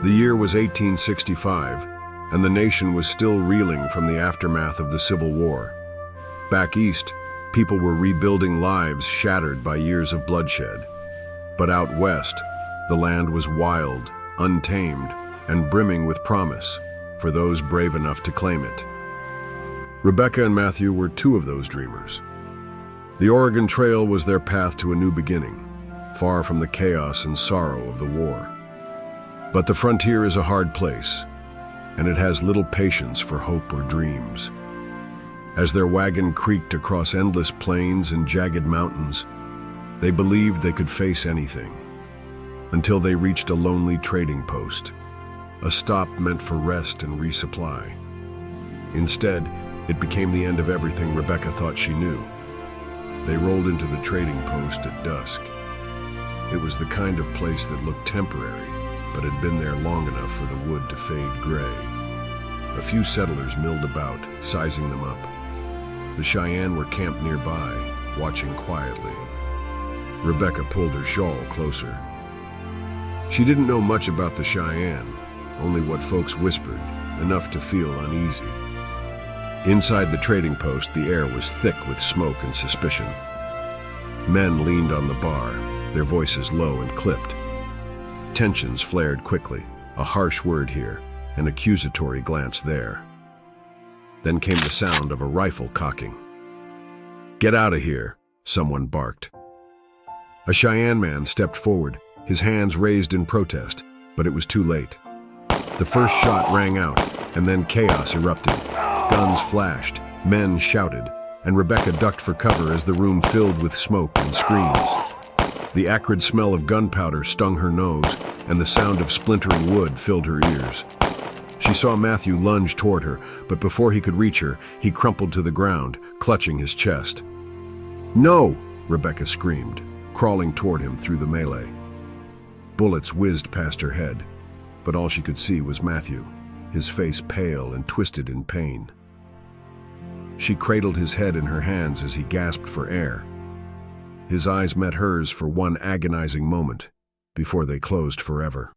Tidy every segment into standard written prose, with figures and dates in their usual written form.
The year was 1865, and the nation was still reeling from the aftermath of the Civil War. Back east, people were rebuilding lives shattered by years of bloodshed. But out west, the land was wild, untamed, and brimming with promise for those brave enough to claim it. Rebecca and Matthew were two of those dreamers. The Oregon Trail was their path to a new beginning, far from the chaos and sorrow of the war. But the frontier is a hard place, and it has little patience for hope or dreams. As their wagon creaked across endless plains and jagged mountains, they believed they could face anything, until they reached a lonely trading post, a stop meant for rest and resupply. Instead, it became the end of everything Rebecca thought she knew. They rolled into the trading post at dusk. It was the kind of place that looked temporary, but had been there long enough for the wood to fade gray. A few settlers milled about, sizing them up. The Cheyenne were camped nearby, watching quietly. Rebecca pulled her shawl closer. She didn't know much about the Cheyenne, only what folks whispered, enough to feel uneasy. Inside the trading post, the air was thick with smoke and suspicion. Men leaned on the bar, their voices low and clipped. Tensions flared quickly, a harsh word here, an accusatory glance there. Then came the sound of a rifle cocking. "Get out of here," someone barked. A Cheyenne man stepped forward, his hands raised in protest, but it was too late. The first shot rang out, and then chaos erupted. Guns flashed, men shouted, and Rebecca ducked for cover as the room filled with smoke and screams. The acrid smell of gunpowder stung her nose, and the sound of splintering wood filled her ears. She saw Matthew lunge toward her, but before he could reach her, he crumpled to the ground, clutching his chest. "No!" Rebecca screamed, crawling toward him through the melee. Bullets whizzed past her head, but all she could see was Matthew, his face pale and twisted in pain. She cradled his head in her hands as he gasped for air. His eyes met hers for one agonizing moment, before they closed forever.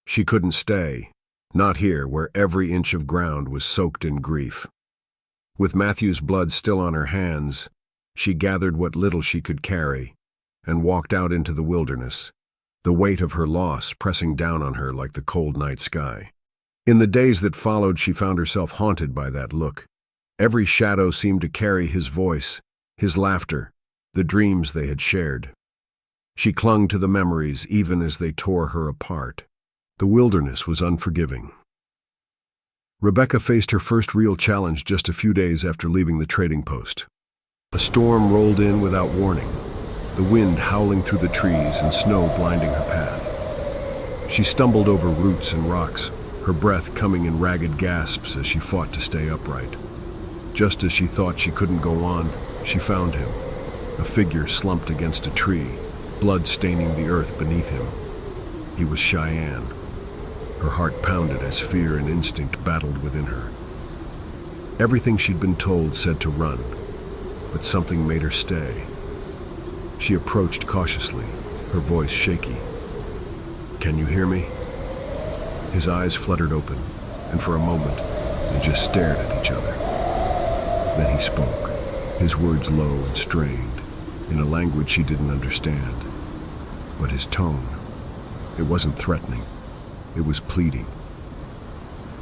She couldn't stay, not here where every inch of ground was soaked in grief. With Matthew's blood still on her hands, she gathered what little she could carry and walked out into the wilderness, the weight of her loss pressing down on her like the cold night sky. In the days that followed, she found herself haunted by that look. Every shadow seemed to carry his voice, his laughter, the dreams they had shared. She clung to the memories even as they tore her apart. The wilderness was unforgiving. Rebecca faced her first real challenge just a few days after leaving the trading post. A storm rolled in without warning, the wind howling through the trees and snow blinding her path. She stumbled over roots and rocks, her breath coming in ragged gasps as she fought to stay upright. Just as she thought she couldn't go on, she found him, a figure slumped against a tree, blood staining the earth beneath him. He was Cheyenne. Her heart pounded as fear and instinct battled within her. Everything she'd been told said to run, but something made her stay. She approached cautiously, her voice shaky. "Can you hear me?" His eyes fluttered open, and for a moment, they just stared at each other. Then he spoke, his words low and strained, in a language she didn't understand. But his tone, it wasn't threatening, it was pleading.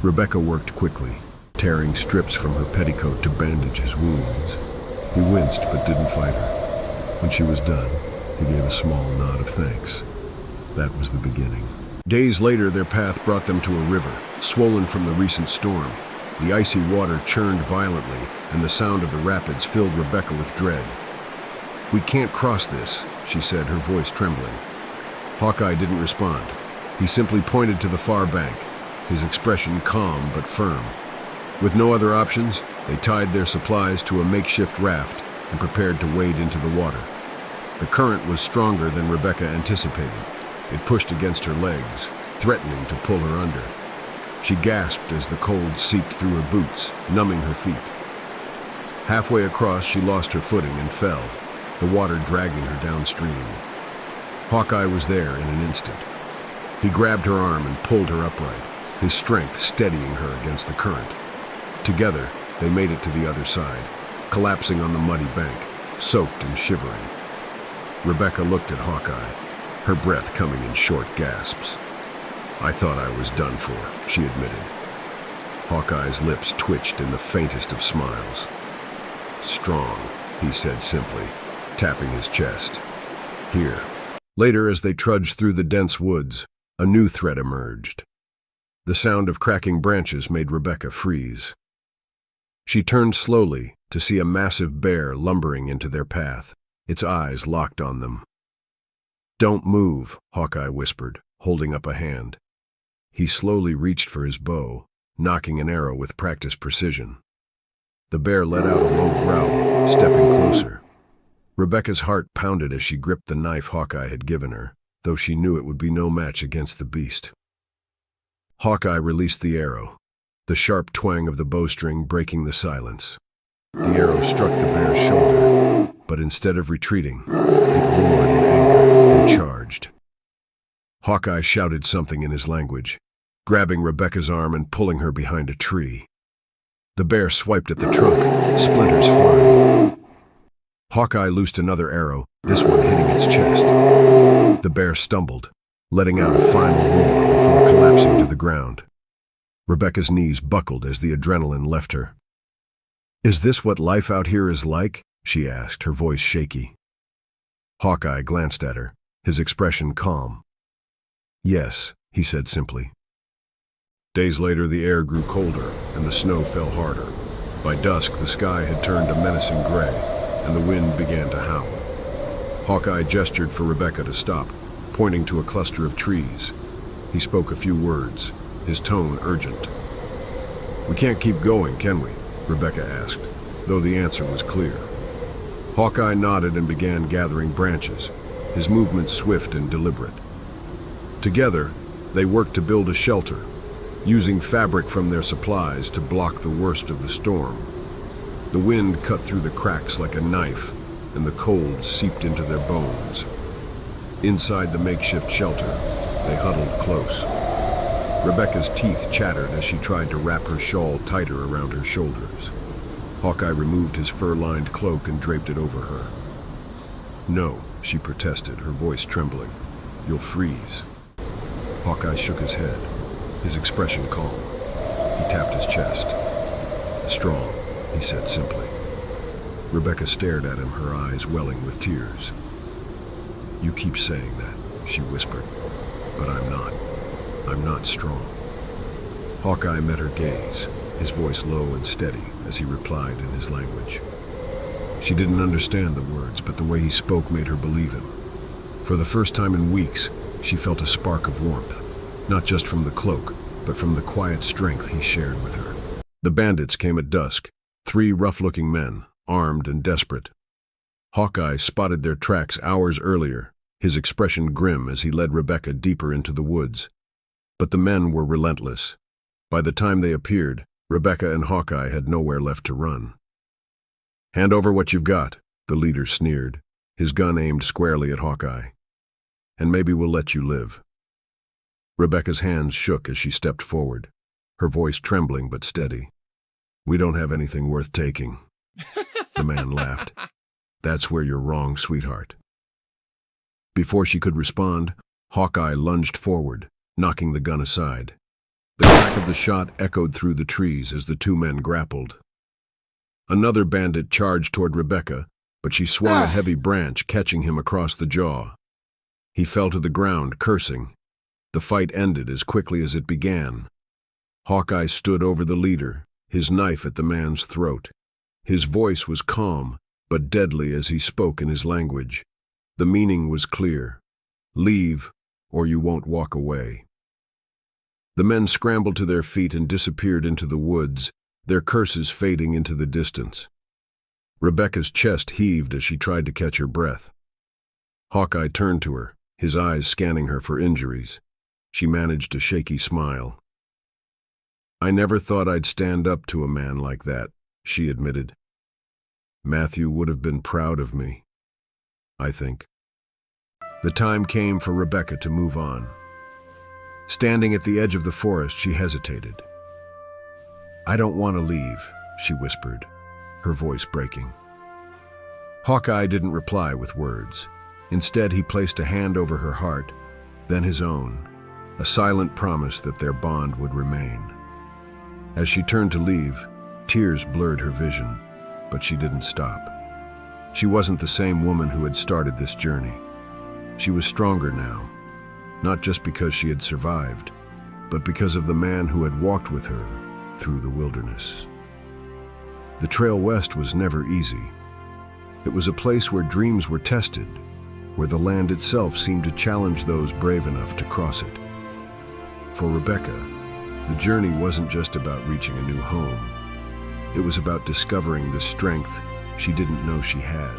Rebecca worked quickly, tearing strips from her petticoat to bandage his wounds. He winced but didn't fight her. When she was done, he gave a small nod of thanks. That was the beginning. Days later, their path brought them to a river, swollen from the recent storm. The icy water churned violently, and the sound of the rapids filled Rebecca with dread. "We can't cross this," she said, her voice trembling. Hawkeye didn't respond. He simply pointed to the far bank, his expression calm but firm. With no other options, they tied their supplies to a makeshift raft and prepared to wade into the water. The current was stronger than Rebecca anticipated. It pushed against her legs, threatening to pull her under. She gasped as the cold seeped through her boots, numbing her feet. Halfway across, she lost her footing and fell, the water dragging her downstream. Hawkeye was there in an instant. He grabbed her arm and pulled her upright, his strength steadying her against the current. Together, they made it to the other side, collapsing on the muddy bank, soaked and shivering. Rebecca looked at Hawkeye, her breath coming in short gasps. "I thought I was done for," she admitted. Hawkeye's lips twitched in the faintest of smiles. "Strong," he said simply, tapping his chest. "Here." Later, as they trudged through the dense woods, a new threat emerged. The sound of cracking branches made Rebecca freeze. She turned slowly to see a massive bear lumbering into their path, its eyes locked on them. "Don't move," Hawkeye whispered, holding up a hand. He slowly reached for his bow, knocking an arrow with practiced precision. The bear let out a low growl, stepping closer. Rebecca's heart pounded as she gripped the knife Hawkeye had given her, though she knew it would be no match against the beast. Hawkeye released the arrow, the sharp twang of the bowstring breaking the silence. The arrow struck the bear's shoulder, but instead of retreating, it roared in anger and charged. Hawkeye shouted something in his language, grabbing Rebecca's arm and pulling her behind a tree. The bear swiped at the trunk, splinters flying. Hawkeye loosed another arrow, this one hitting its chest. The bear stumbled, letting out a final roar before collapsing to the ground. Rebecca's knees buckled as the adrenaline left her. "Is this what life out here is like?" she asked, her voice shaky. Hawkeye glanced at her, his expression calm. "Yes," he said simply. Days later, the air grew colder and the snow fell harder. By dusk, the sky had turned a menacing gray, and the wind began to howl. Hawkeye gestured for Rebecca to stop, pointing to a cluster of trees. He spoke a few words, his tone urgent. "We can't keep going, can we?" Rebecca asked, though the answer was clear. Hawkeye nodded and began gathering branches, his movements swift and deliberate. Together, they worked to build a shelter, using fabric from their supplies to block the worst of the storm. The wind cut through the cracks like a knife, and the cold seeped into their bones. Inside the makeshift shelter, they huddled close. Rebecca's teeth chattered as she tried to wrap her shawl tighter around her shoulders. Hawkeye removed his fur-lined cloak and draped it over her. "No," she protested, her voice trembling. "You'll freeze." Hawkeye shook his head, his expression calm. He tapped his chest. "Strong," he said simply. Rebecca stared at him, her eyes welling with tears. "You keep saying that," she whispered, "but I'm not. I'm not strong." Hawkeye met her gaze, his voice low and steady as he replied in his language. She didn't understand the words, but the way he spoke made her believe him. For the first time in weeks, she felt a spark of warmth, not just from the cloak, but from the quiet strength he shared with her. The bandits came at dusk, 3 rough-looking men, armed and desperate. Hawkeye spotted their tracks hours earlier, his expression grim as he led Rebecca deeper into the woods. But the men were relentless. By the time they appeared, Rebecca and Hawkeye had nowhere left to run. "Hand over what you've got," the leader sneered, his gun aimed squarely at Hawkeye. "And maybe we'll let you live." Rebecca's hands shook as she stepped forward, her voice trembling but steady. "We don't have anything worth taking." The man laughed. "That's where you're wrong, sweetheart." Before she could respond, Hawkeye lunged forward, knocking the gun aside. The crack of the shot echoed through the trees as the 2 men grappled. Another bandit charged toward Rebecca, but she swung a heavy branch, catching him across the jaw. He fell to the ground, cursing. The fight ended as quickly as it began. Hawkeye stood over the leader, his knife at the man's throat. His voice was calm, but deadly as he spoke in his language. The meaning was clear. Leave, or you won't walk away. The men scrambled to their feet and disappeared into the woods, their curses fading into the distance. Rebecca's chest heaved as she tried to catch her breath. Hawkeye turned to her, his eyes scanning her for injuries. She managed a shaky smile. "I never thought I'd stand up to a man like that," she admitted. "Matthew would have been proud of me, I think." The time came for Rebecca to move on. Standing at the edge of the forest, she hesitated. "I don't want to leave," she whispered, her voice breaking. Hawkeye didn't reply with words. Instead, he placed a hand over her heart, then his own, a silent promise that their bond would remain. As she turned to leave, tears blurred her vision, but she didn't stop. She wasn't the same woman who had started this journey. She was stronger now, not just because she had survived, but because of the man who had walked with her through the wilderness. The trail west was never easy. It was a place where dreams were tested, where the land itself seemed to challenge those brave enough to cross it. For Rebecca, the journey wasn't just about reaching a new home. It was about discovering the strength she didn't know she had.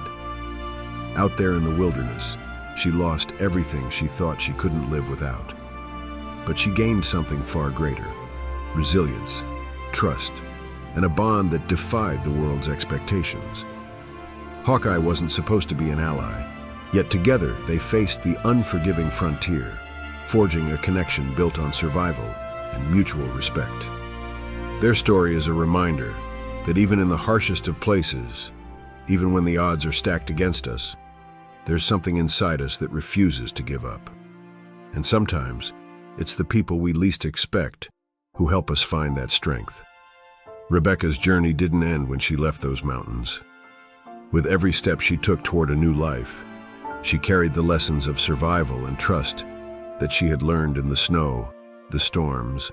Out there in the wilderness, she lost everything she thought she couldn't live without. But she gained something far greater: resilience, trust, and a bond that defied the world's expectations. Hawkeye wasn't supposed to be an ally, yet together they faced the unforgiving frontier, forging a connection built on survival and mutual respect. Their story is a reminder that even in the harshest of places, even when the odds are stacked against us, there's something inside us that refuses to give up. And sometimes, it's the people we least expect who help us find that strength. Rebecca's journey didn't end when she left those mountains. With every step she took toward a new life, she carried the lessons of survival and trust that she had learned in the snow, the storms,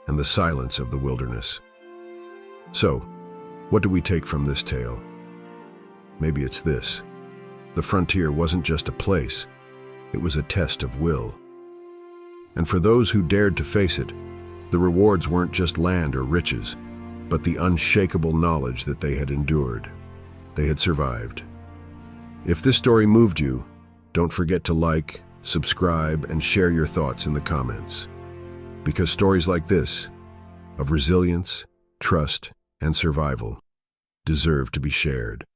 and the silence of the wilderness. So, what do we take from this tale? Maybe it's this: the frontier wasn't just a place, it was a test of will. And for those who dared to face it, the rewards weren't just land or riches, but the unshakable knowledge that they had endured. They had survived. If this story moved you, don't forget to like, subscribe, and share your thoughts in the comments. Because stories like this, of resilience, trust, and survival, deserve to be shared.